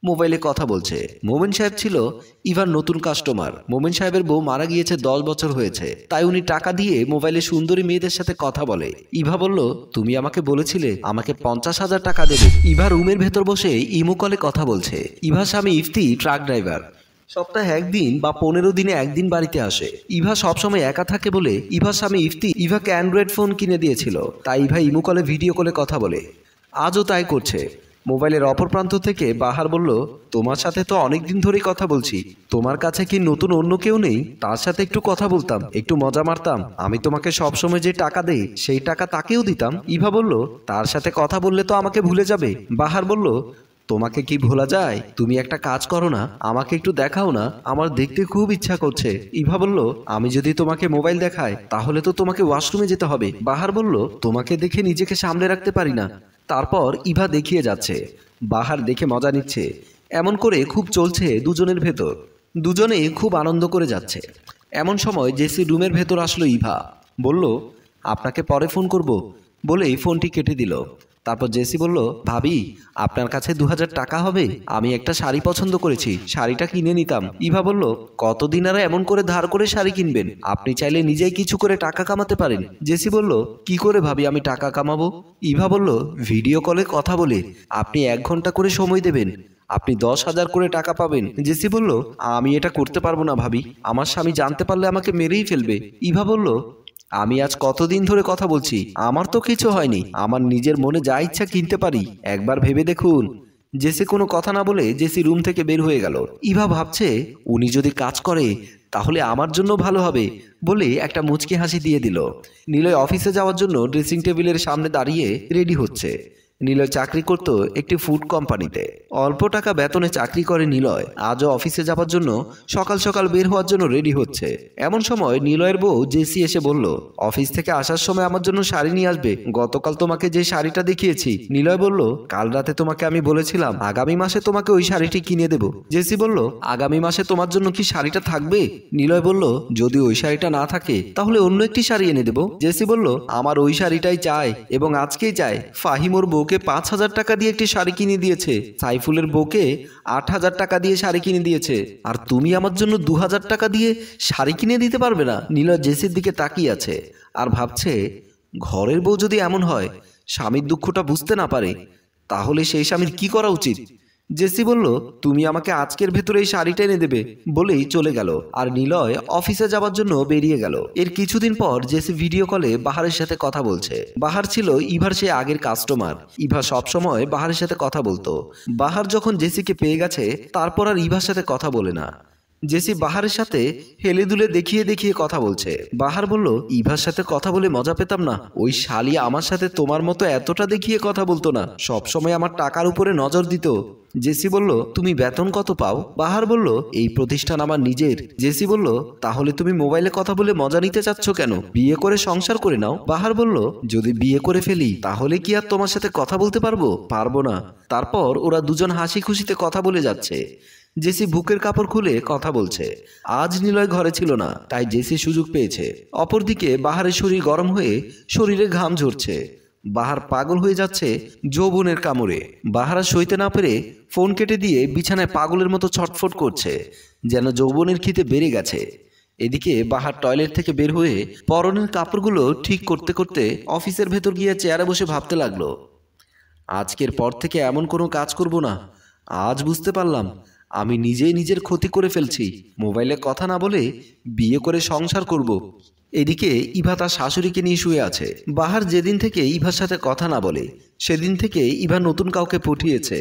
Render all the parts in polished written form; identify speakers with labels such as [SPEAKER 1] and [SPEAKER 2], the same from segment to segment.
[SPEAKER 1] মোবাইলে কথা বলছে। মোমেন সাহেব ছিল ইভার নতুন কাস্টমার। মোমেন সাহেবের বউ মারা গিয়েছে 10 বছর হয়েছে, তাই উনি টাকা দিয়ে মোবাইলে সুন্দরী মেয়েদের সাথে কথা বলে। ইভা বলল, তুমি আমাকে বলেছিলে আমাকে 50,000 টাকা দেবে। ইভা রুমের ভেতর বসে ইমো কলে কথা বলছে। ইভার স্বামী ইফতি ট্রাক ড্রাইভার। সপ্তাহে একদিন বা 15 দিনে একদিন বাড়িতে আসে। ইভা সবসময় একা থাকে বলে ইভার স্বামী ইফতি ইভাকে অ্যান্ড্রয়েড ফোন কিনে দিয়েছিল, তাই ইভা ইমো কলে ভিডিও কলে কথা বলে। আজও তাই করছে। মোবাইলের অপর প্রান্ত থেকে বাহার বলল, তোমার সাথে তো অনেকদিন ধরেই কথা বলছি, তোমার কাছে কি নতুন অন্য কেউ নেই? তার সাথে একটু কথা বলতাম, একটু মজা মারতাম, আমি তোমাকে সবসময় যে টাকা দেই সেই টাকা তাকেও দিতাম। ইভা বলল, তার সাথে কথা বললে তো আমাকে ভুলে যাবে। বাহার বলল, তোমাকে কি ভোলা যায়? তুমি একটা কাজ করো না, আমাকে একটু দেখাও না, আমার দেখতে খুব ইচ্ছা করছে। ইভা বলল, আমি যদি তোমাকে মোবাইল দেখাই তাহলে তো তোমাকে ওয়াশরুমে যেতে হবে। বাহার বলল, তোমাকে দেখে নিজেকে সামলে রাখতে পারি না। তারপর ইভা দেখিয়ে যাচ্ছে, বাহার দেখে মজা নিচ্ছে। এমন করে খুব চলছে দুজনের ভেতর। দুজনে খুব আনন্দ করে যাচ্ছে। এমন সময় জেসি রুমের ভেতর আসলো। ইভা বলল, আপনাকে পরে ফোন করব বলেই ফোনটি কেটে দিল। তারপর জেসি বলল, ভাবি আপনার কাছে 2000 টাকা হবে? আমি একটা শাড়ি পছন্দ করেছি, শাড়িটা কিনে নিতাম। ইভা বলল, কতদিন আর এমন করে ধার করে শাড়ি কিনবেন? আপনি চাইলে নিজেই কিছু করে টাকা কামাতে পারেন। জেসি বলল, কি করে ভাবি আমি টাকা কামাবো? ইভা বলল, ভিডিও কলে কথা বলে। আপনি 1 ঘন্টা করে সময় দেবেন, আপনি 10,000 করে টাকা পাবেন। জেসি বলল, আমি এটা করতে পারবো না ভাবি, আমার স্বামী জানতে পারলে আমাকে মেরেই ফেলবে। ইভা বলল, আমি আজ কতদিন ধরে কথা বলছি, আমার তো কিছু হয়নি, আমার নিজের মনে যা ইচ্ছা কিনতে পারি, একবার ভেবে দেখুন। জেসি কোনো কথা না বলে জেসি রুম থেকে বের হয়ে গেল। ইভা ভাবছে, উনি যদি কাজ করে তাহলে আমার জন্য ভালো হবে বলে একটা মুচকি হাসি দিয়ে দিল। নিলয় অফিসে যাওয়ার জন্য ড্রেসিং টেবিলের সামনে দাঁড়িয়ে রেডি হচ্ছে। নিলয় চাকরি করত একটি ফুড কোম্পানিতে। অল্প টাকা বেতনে চাকরি করে নিলয়। আজও অফিসে যাবার জন্য সকাল সকাল বের হওয়ার জন্য রেডি হচ্ছে। এমন সময় নিলয়ের বউ জেসি এসে বলল, অফিস থেকে আসার সময় আমার জন্য শাড়ি নিয়ে আসবে। গতকাল তোমাকে যে শাড়িটা দেখিয়েছি। নিলয় বলল, কাল রাতে তোমাকে আমি বলেছিলাম আগামী মাসে তোমাকে ওই শাড়িটি কিনে দেব। জেসি বলল, আগামী মাসে তোমার জন্য কি শাড়িটা থাকবে? নিলয় বলল, যদি ওই শাড়িটা না থাকে তাহলে অন্য একটি শাড়ি এনে দেব। জেসি বলল, আমার ওই শাড়িটাই চাই এবং আজকেই চাই। ফাহিমোর বউকে 5,000 টাকা দিয়ে একটি শাড়ি কিনে দিয়েছে, সাইফুলের বউকে 8,000 টাকা দিয়ে শাড়ি কিনে দিয়েছে, আর তুমি আমার জন্য 2,000 টাকা দিয়ে শাড়ি কিনে দিতে পারবে না? নিলয় জেসির দিকে তাকিয়ে আছে আর ভাবছে, ঘরের বউ যদি এমন হয়, স্বামীর দুঃখটা বুঝতে না পারে, তাহলে সেই স্বামীর কি করা উচিত? জেসি বলল, তুমি আমাকে আজকের ভেতরে এই শাড়িটা এনে দেবে বলেই চলে গেল। আর নিলয় অফিসে যাওয়ার জন্য বেরিয়ে গেল। এর কিছুদিন পর জেসি ভিডিও কলে বাহারের সাথে কথা বলছে। বাহার ছিল ইভার সে আগের কাস্টমার। ইভা সবসময় বাহারের সাথে কথা বলতো। বাহার যখন জেসিকে পেয়ে গেছে তারপর আর ইভার সাথে কথা বলে না। জেসি বাহারের সাথে হেলে দুলে দেখিয়ে দেখিয়ে কথা বলছে। বাহার বলল, ইভার সাথে কথা বলে মজা পেতাম না, ওই শালি আমার সাথে তোমার মতো এতটা দেখিয়ে কথা বলতো না, সবসময় আমার টাকার উপরে নজর দিত। জেসি বলল, তুমি বেতন কত পাও? বাহার বলল, এই প্রতিষ্ঠান আমার নিজের। জেসি বলল, তাহলে তুমি মোবাইলে কথা বলে মজা নিতে চাচ্ছ কেন? বিয়ে করে সংসার করে নাও। বাহার বলল, যদি বিয়ে করে ফেলি তাহলে কি আর তোমার সাথে কথা বলতে পারবো? পারবো না। তারপর ওরা দুজন হাসি খুশিতে কথা বলে যাচ্ছে। জেসি বুকের কাপড় খুলে কথা বলছে। আজ নিলয় ঘরে ছিল না, তাই জেসি সুযোগ পেয়েছে। অপরদিকে বাহারের শরীর গরম হয়ে শরীরে ঘাম ঝরছে। বাহার পাগল হয়ে যাচ্ছে যৌবনের কামড়ে। বাহার আর সইতে না পেরে ফোন কেটে দিয়ে বিছানায় পাগলের মতো ছটফট করছে, যেন যৌবনের খিদে বেড়ে গেছে। এদিকে বাহার টয়লেট থেকে বের হয়ে পরনের কাপড়গুলো ঠিক করতে করতে অফিসের ভেতর গিয়ে চেয়ারে বসে ভাবতে লাগলো, আজকের পর থেকে এমন কোনো কাজ করব না। আজ বুঝতে পারলাম আমি নিজেই নিজের ক্ষতি করে ফেলছি। মোবাইলে কথা না বলে বিয়ে করে সংসার করব। এদিকে ইভা তার শাশুড়িকে নিয়ে শুয়ে আছে। বাহার যেদিন থেকে ইভার সাথে কথা না বলে সেদিন থেকে ইভা নতুন কাউকে পটিয়েছে।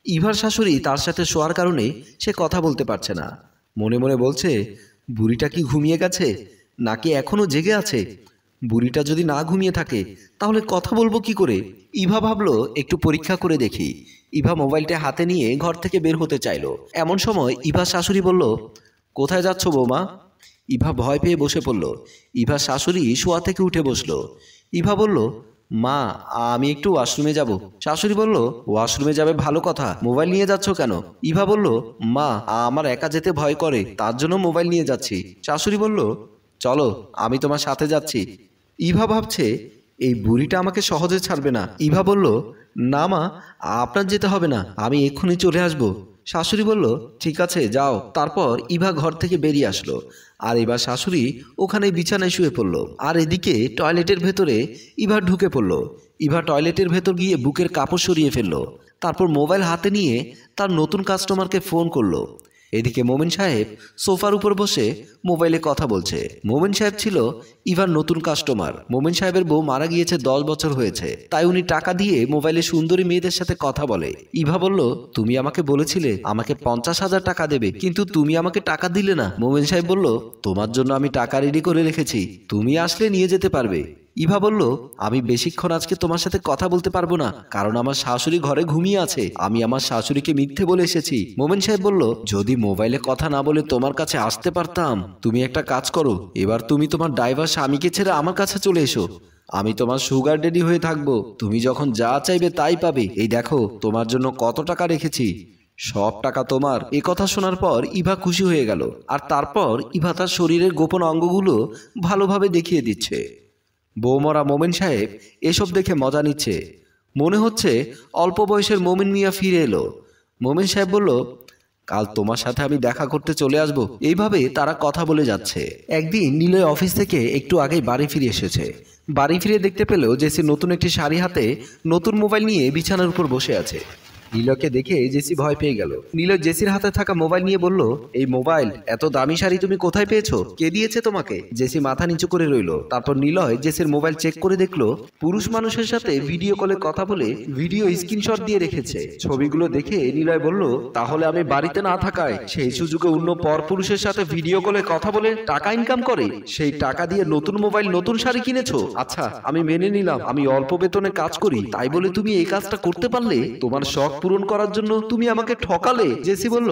[SPEAKER 1] ইভার শাশুড়ি তার সাথে শোয়ার কারণে সে কথা বলতে পারছে না। মনে মনে বলছে, বুড়িটা কি ঘুমিয়ে গেছে নাকি এখনো জেগে আছে? বুড়িটা যদি না ঘুমিয়ে থাকে তাহলে কথা বলবো কি করে? ইভা ভাবলো একটু পরীক্ষা করে দেখি। ইভা মোবাইলটা হাতে নিয়ে ঘর থেকে বের হতে চাইলো। এমন সময় ইভার শাশুড়ি বলল, কোথায় যাচ্ছ বৌমা? ইভা ভয় পেয়ে বসে পড়ল। ইভার শাশুড়ি শোয়া থেকে উঠে বসলো। ইভা বলল, মা আমি একটু ওয়াশরুমে যাব। শাশুড়ি বলল, ওয়াশরুমে যাবে ভালো কথা, মোবাইল নিয়ে যাচ্ছ কেন? ইভা বলল, মা আমার একা যেতে ভয় করে, তার জন্য মোবাইল নিয়ে যাচ্ছি। শাশুড়ি বলল, চলো আমি তোমার সাথে যাচ্ছি। ইভা ভাবছে, এই বুড়িটা আমাকে সহজে ছাড়বে না। ইভা বলল, না মা আপনার যেতে হবে না, আমি এক্ষুনি চলে আসব। শাশুড়ি বলল, ঠিক আছে যাও। তারপর ইভা ঘর থেকে বেরিয়ে আসলো, আর এবার শাশুড়ি ওখানে বিছানায় শুয়ে পড়ল। আর এদিকে টয়লেটের ভেতরে ইভা ঢুকে পড়ল। ইভা টয়লেটের ভেতর গিয়ে বুকের কাপড় সরিয়ে ফেলল। তারপর মোবাইল হাতে নিয়ে তার নতুন কাস্টমারকে ফোন করলো। এদিকে মোমেন সাহেব সোফার উপর বসে মোবাইলে কথা বলছে। মোমেন সাহেব ছিল ইভার নতুন কাস্টমার। মোমেন সাহেবের বউ মারা গিয়েছে 10 বছর হয়েছে, তাই উনি টাকা দিয়ে মোবাইলে সুন্দরী মেয়েদের সাথে কথা বলে। ইভা বলল, তুমি আমাকে বলেছিলে আমাকে 50,000 টাকা দেবে, কিন্তু তুমি আমাকে টাকা দিলে না। মোমেন সাহেব বলল, তোমার জন্য আমি টাকা রেডি করে রেখেছি, তুমি আসলে নিয়ে যেতে পারবে। ইভা বলল, আমি বেশিক্ষণ আজকে তোমার সাথে কথা বলতে পারবো না, কারণ আমার শাশুড়ি ঘরে ঘুমিয়ে আছে। আমি আমার শাশুড়িকে মিথ্যে বলে এসেছি। মোমেন সাহেব বলল, যদি মোবাইলে কথা না বলে তোমার কাছে আসতে পারতাম। তুমি একটা কাজ করো, এবার তুমি তোমার ড্রাইভার স্বামীকে ছেড়ে আমার কাছে চলে এসো। আমি তোমার সুগার ডেডি হয়ে থাকবো। তুমি যখন যা চাইবে তাই পাবে। এই দেখো তোমার জন্য কত টাকা রেখেছি, সব টাকা তোমার। এ কথা শোনার পর ইভা খুশি হয়ে গেল। আর তারপর ইভা তার শরীরের গোপন অঙ্গগুলো ভালোভাবে দেখিয়ে দিচ্ছে। বৌমরা মোমেন সাহেব এসব দেখে মজা নিচ্ছে। মনে হচ্ছে অল্প বয়সের মোমেন মিয়া ফিরে এলো। মোমেন সাহেব বলল, কাল তোমার সাথে আমি দেখা করতে চলে আসব। এইভাবে তারা কথা বলে যাচ্ছে। একদিন নিলয় অফিস থেকে একটু আগেই বাড়ি ফিরে এসেছে। বাড়ি ফিরে দেখতে পেল জেসি নতুন একটি শাড়ি হাতে নতুন মোবাইল নিয়ে বিছানার উপর বসে আছে। নীলয়কে দেখে জেসি ভয় পেয়ে গেল। নীলয় জেসির হাতে থাকা মোবাইল নিয়ে বলল, এই মোবাইল এত দামি শাড়ি তুমি কোথায় পেয়েছো? কে দিয়েছে তোমাকে? জেসি মাথা নিচু করে রইল। তারপর নীলয় জেসির মোবাইল চেক করে দেখলো পুরুষ মানুষের সাথে ভিডিও কলে কথা বলে ভিডিও স্ক্রিনশট দিয়ে রেখেছে। ছবিগুলো দেখে নীলয় বলল, তাহলে আমি বাড়িতে না থাকায় সেই সুযোগে অন্য পরপুরুষের সাথে ভিডিও কলে কথা বলে টাকা ইনকাম করে, সেই টাকা দিয়ে নতুন মোবাইল নতুন শাড়ি কিনেছো। আচ্ছা আমি মেনে নিলাম আমি অল্প বেতনে কাজ করি, তাই বলে তুমি এই কাজটা করতে পারলে? তোমার শখ পূরণ করার জন্য তুমি আমাকে ঠকালে। জেসি বলল,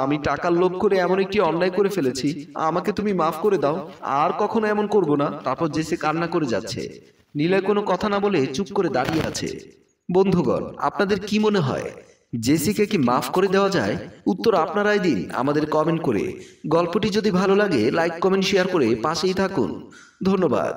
[SPEAKER 1] আমি টাকার লোভ করে এমন একটি অন্যায় করে ফেলেছি, আমাকে তুমি মাফ করে দাও, আর কখনো এমন করব না। তারপর জেসি কান্না করে যাচ্ছে। নীলয় কোনো কথা না বলে চুপ করে দাঁড়িয়ে আছে। বন্ধুগণ, আপনাদের কি মনে হয় জেসিকে কি মাফ করে দেওয়া যায়? উত্তর আপনারাই দিন আমাদের কমেন্ট করে। গল্পটি যদি ভালো লাগে লাইক কমেন্ট শেয়ার করে পাশেই থাকুন। ধন্যবাদ।